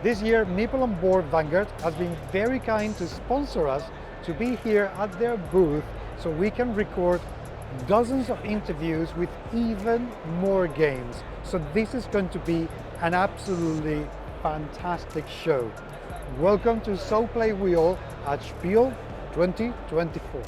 This year, Meeple on Board Vanguard has been very kind to sponsor us to be here at their booth so we can record dozens of interviews with even more games. So this is going to be an absolutely fantastic show. Welcome to So Play Wheel at Spiel 2024.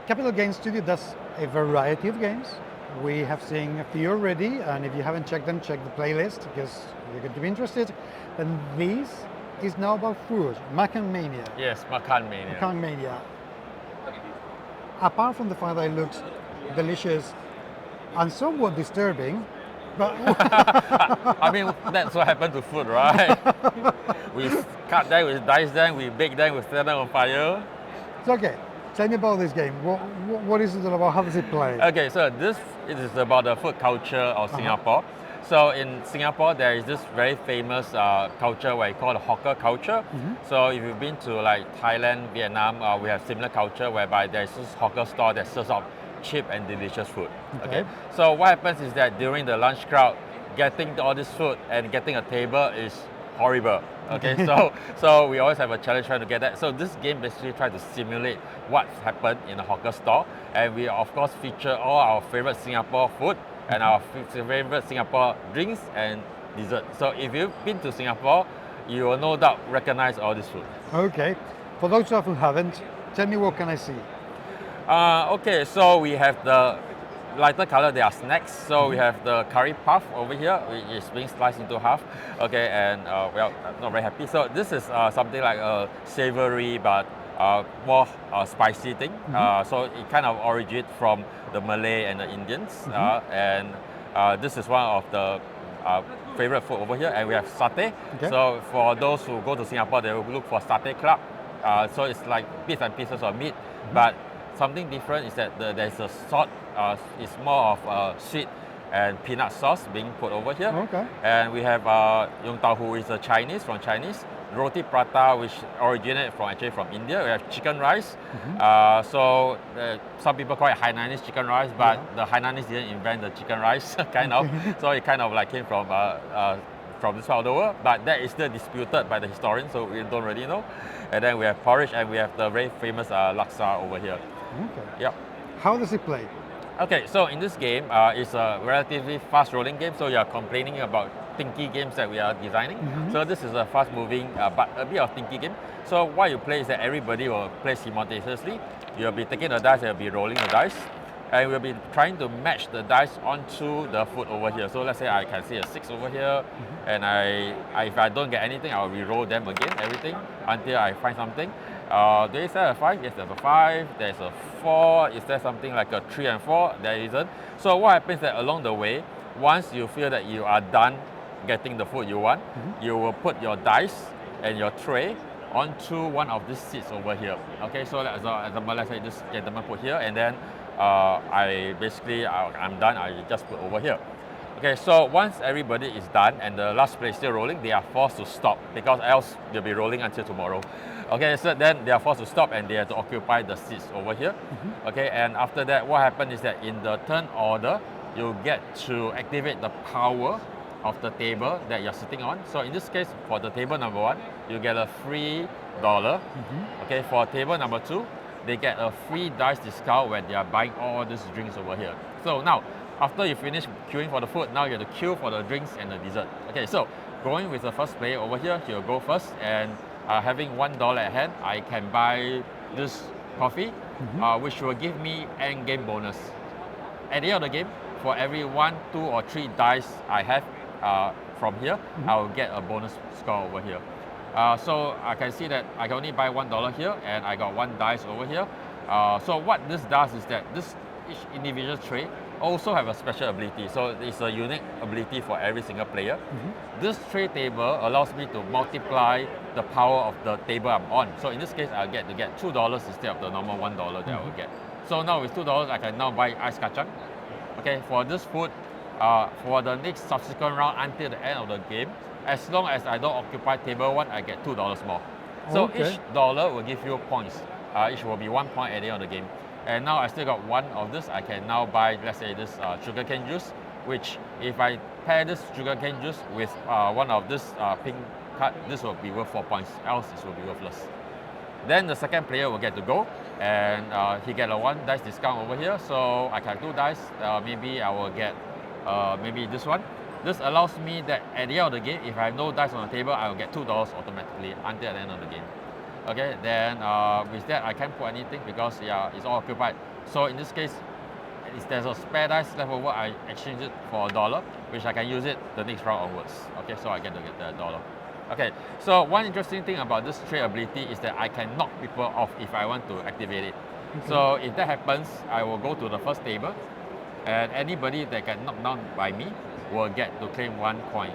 Capital Games Studio does a variety of games. We have seen a few already, and if you haven't checked them, check the playlist because you're going to be interested. And this is now about food, Makan Mania. Yes, Makan Mania. Makan Mania. Apart from the fact that it looks delicious and somewhat disturbing, but I mean, that's what happened to food, right? We cut them, we dice them, we bake them, we set them on fire. it's okay. Tell me about this game. What is it all about? How does it play? Okay, so this is about the food culture of Singapore. So in Singapore, there is this very famous culture where it's called the hawker culture. So if you've been to like Thailand, Vietnam, we have similar culture whereby there's this hawker store that serves up cheap and delicious food. Okay. So what happens is that during the lunch crowd, getting all this food and getting a table is horrible. Okay, so we always have a challenge trying to get that. So this game basically tries to simulate what's happened in a hawker store, and we of course feature all our favorite Singapore food and our favorite Singapore drinks and dessert. So if you've been to Singapore, you will no doubt recognize all this food. Okay. For those of you who haven't, tell me what can I see? Okay, so we have the lighter color, they are snacks. So we have the curry puff over here, which is being sliced into half. Okay, and well, I'm not very happy. So this is something like a savory but more spicy thing. So it kind of originates from the Malay and the Indians. And this is one of the favorite food over here. And we have satay. Okay. So for those who go to Singapore, they will look for satay club. So it's like bits and pieces of meat, but something different is that there's a salt. It's more of sweet and peanut sauce being put over here. Okay. And we have Yong Tau Hu, is a Chinese, from Chinese. Roti prata, which originated from India. We have chicken rice. So some people call it Hainanese chicken rice, but the Hainanese didn't invent the chicken rice, kind of. So it kind of like came from this part of the world, but that is still disputed by the historians, so we don't really know. And then we have porridge, and we have the very famous laksa over here. Okay. Yep. How does it play? Okay, so in this game, it's a relatively fast-rolling game, so you are complaining about thinky games that we are designing. So this is a fast-moving, but a bit of thinky game. So what you play is that everybody will play simultaneously. You'll be taking the dice, and you'll be rolling the dice. And we'll be trying to match the dice onto the food over here. So let's say I can see a 6 over here, and if I don't get anything, I'll re-roll them again, everything, until I find something. Do you say a 5? Yes, there's a 5. There's a 4. Is there something like a 3 and 4? There isn't. So what happens is that along the way, once you feel that you are done getting the food you want, you will put your dice and your tray onto one of these seats over here. Okay, so as an example, let's say this gentleman put here, and then I'm done, I just put over here. Okay, so once everybody is done and the last play is still rolling, they are forced to stop because else they'll be rolling until tomorrow. Okay, so then they are forced to stop and they have to occupy the seats over here. Okay, and after that, what happens is that in the turn order, you get to activate the power of the table that you're sitting on. So in this case, for the table number 1, you get a free dollar. Okay, for table number 2, they get a free dice discount when they are buying all these drinks over here. So now, after you finish queuing for the food, now you have to queue for the drinks and the dessert. Okay, so going with the first player over here, he'll go first, and having $1 at hand, I can buy this coffee, which will give me end game bonus. At the end of the game, for every 1, 2, or 3 dice I have from here, I will get a bonus score over here. So I can see that I can only buy $1 here, and I got 1 dice over here. So what this does is that each individual tray also have a special ability. So it's a unique ability for every single player. This tray table allows me to multiply the power of the table I'm on. So in this case, I'll get to get $2 instead of the normal $1 that I will get. So now with $2, I can now buy ice kacang. Okay, for this food, for the next subsequent round until the end of the game, as long as I don't occupy table 1, I get $2 more. So Okay. each dollar will give you points. Each will be 1 point at the end of the game. And now I still got one of this. I can now buy, let's say, this sugarcane juice, which if I pair this sugarcane juice with one of this pink card, this will be worth 4 points, else this will be worthless. Then the second player will get to go, and he get a 1 dice discount over here, so I can 2 dice. Maybe I will get maybe this one. This allows me that at the end of the game, if I have no dice on the table, I will get $2 automatically until the end of the game. Okay, then with that, I can't put anything because yeah, it's all occupied. So in this case, if there's a spare dice left over, I exchange it for $1, which I can use it the next round onwards. Okay, so I get to get that $1. Okay, so one interesting thing about this trade ability is that I can knock people off if I want to activate it. Okay. So if that happens, I will go to the first table, and anybody that get knocked down by me will get to claim 1 coin.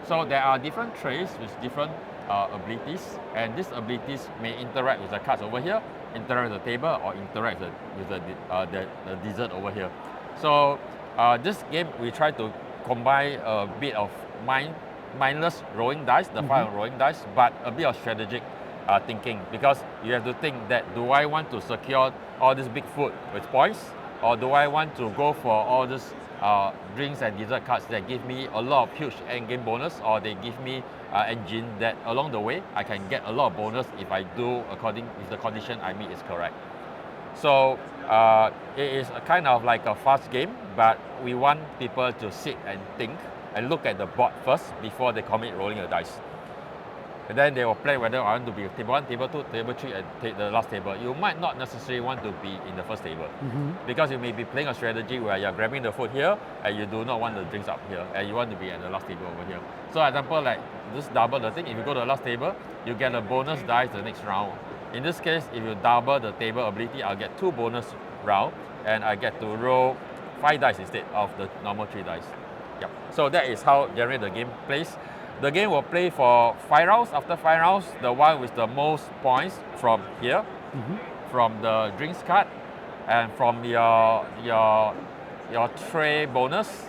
So there are different trades with different abilities, and these abilities may interact with the cards over here, interact with the table, or interact with the dessert over here. So this game, we try to combine a bit of mindless rolling dice, the fire rolling dice, but a bit of strategic thinking, because you have to think that, do I want to secure all this big food with points, or do I want to go for all these drinks and dessert cards that give me a lot of huge end game bonus, or they give me engine that along the way I can get a lot of bonus if I do according if the condition I meet is correct. So it is a kind of like a fast game, but we want people to sit and think and look at the board first before they commit rolling the dice. And then they will plan whether I want to be table 1, table 2, table 3, and the last table. You might not necessarily want to be in the first table, because you may be playing a strategy where you're grabbing the food here and you do not want the drinks up here, and you want to be at the last table over here. So example, like this double the thing, if you go to the last table, you get a bonus dice the next round. In this case, if you double the table ability, I'll get 2 bonus round, and I get to roll 5 dice instead of the normal 3 dice. Yep. So that is how generally the game plays. The game will play for 5 rounds. After 5 rounds, the one with the most points from here, from the drinks card, and from your tray bonus,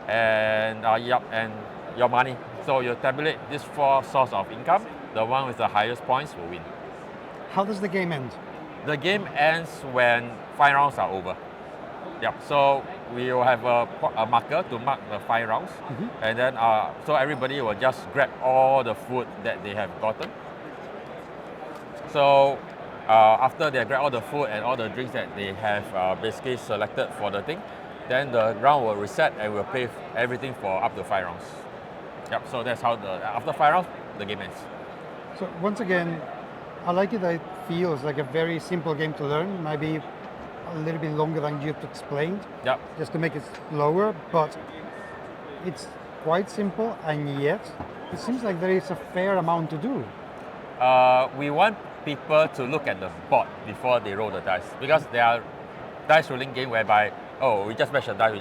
and and your money. So you tabulate these 4 sources of income. The one with the highest points will win. How does the game end? The game ends when 5 rounds are over. Yep. So we will have a marker to mark the 5 rounds, and then so everybody will just grab all the food that they have gotten. So after they grab all the food and all the drinks that they have basically selected for the thing, then the round will reset and we'll play everything for up to 5 rounds. Yep. So that's how after 5 rounds the game ends. So once again, I like it that it feels like a very simple game to learn. Maybe a little bit longer than you've explained, just to make it slower, but it's quite simple, and yet it seems like there is a fair amount to do. We want people to look at the board before they roll the dice, because there are dice rolling game whereby, oh, we just match the dice, we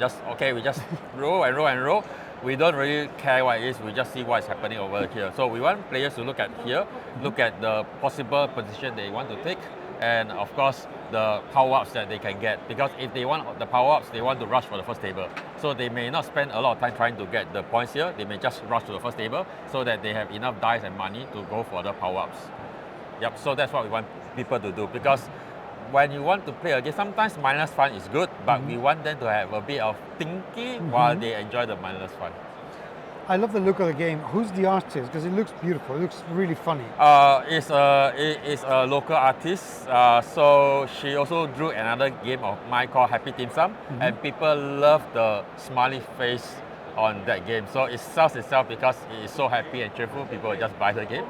just roll and roll and roll. We don't really care what it is, we just see what's happening over here. So we want players to look at here, look at the possible position they want to take, and of course the power-ups that they can get, because if they want the power-ups, they want to rush for the first table. So they may not spend a lot of time trying to get the points here, they may just rush to the first table so that they have enough dice and money to go for the power-ups. Yep, so that's what we want people to do, because when you want to play a game, sometimes mindless fun is good, but we want them to have a bit of thinking while they enjoy the mindless fun. I love the look of the game. Who's the artist? Because it looks beautiful. It looks really funny. It's a local artist. So she also drew another game of mine called Happy Dim Sum, and people love the smiley face on that game. So it sells itself because it is so happy and cheerful. People just buy the game.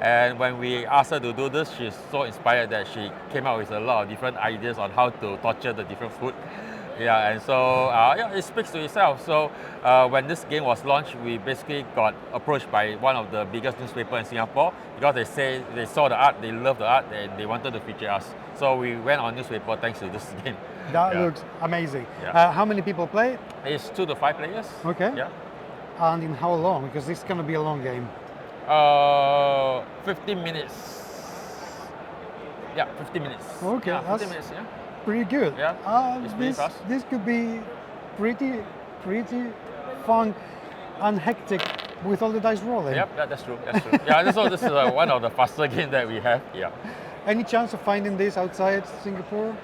And when we asked her to do this, she's so inspired that she came up with a lot of different ideas on how to torture the different food. Yeah, and so it speaks to itself. So when this game was launched, we basically got approached by one of the biggest newspapers in Singapore, because they say they saw the art, they love the art, and they wanted to feature us. So we went on newspaper thanks to this game. That looks amazing. Yeah. How many people play? It's 2 to 5 players. Okay. Yeah. And in how long? Because this is going to be a long game. 15 minutes. Yeah, 15 minutes. Okay, yeah, 15 that's minutes. Yeah. pretty good. Yeah, it's pretty fast. This could be pretty fun and hectic with all the dice rolling. Yep, that's true. That's true. Yeah, so this is one of the faster games that we have. Yeah. Any chance of finding this outside Singapore?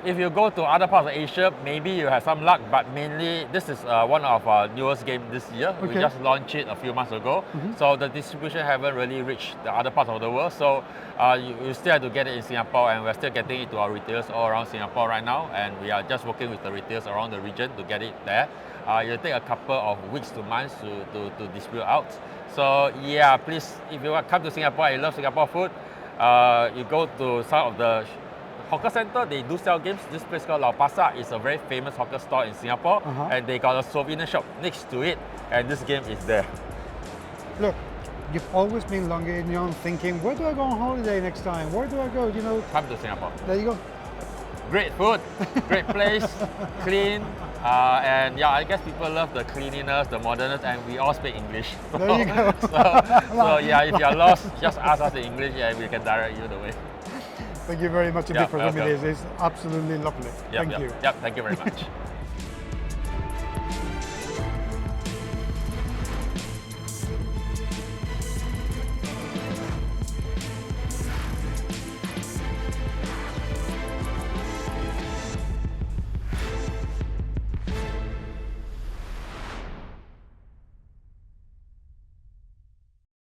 If you go to other parts of Asia, maybe you have some luck, but mainly this is one of our newest games this year. We Okay. just launched it a few months ago, so the distribution haven't really reached the other parts of the world. So you still have to get it in Singapore, and we're still getting it to our retailers all around Singapore right now, and we are just working with the retailers around the region to get it there. It'll take a couple of weeks to months to distribute out. So yeah, please, if you come to Singapore and you love Singapore food, you go to some of the hawker center, they do sell games. This place called Lau Pasar is a very famous hawker store in Singapore, and they got a souvenir shop next to it, and this game is there. Look, you've always been Longinian thinking, where do I go on holiday next time? Where do I go? You know, Come to Singapore. there you go. Great food, great place, clean, and yeah, I guess people love the cleanliness, the modernness, and we all speak English. There you go. so yeah, if you're lost, just ask us in English, and we can direct you the way. Thank you very much indeed Yeah, for coming. welcome. This is absolutely lovely. Yep, Thank yep, you. Yep, thank you very much.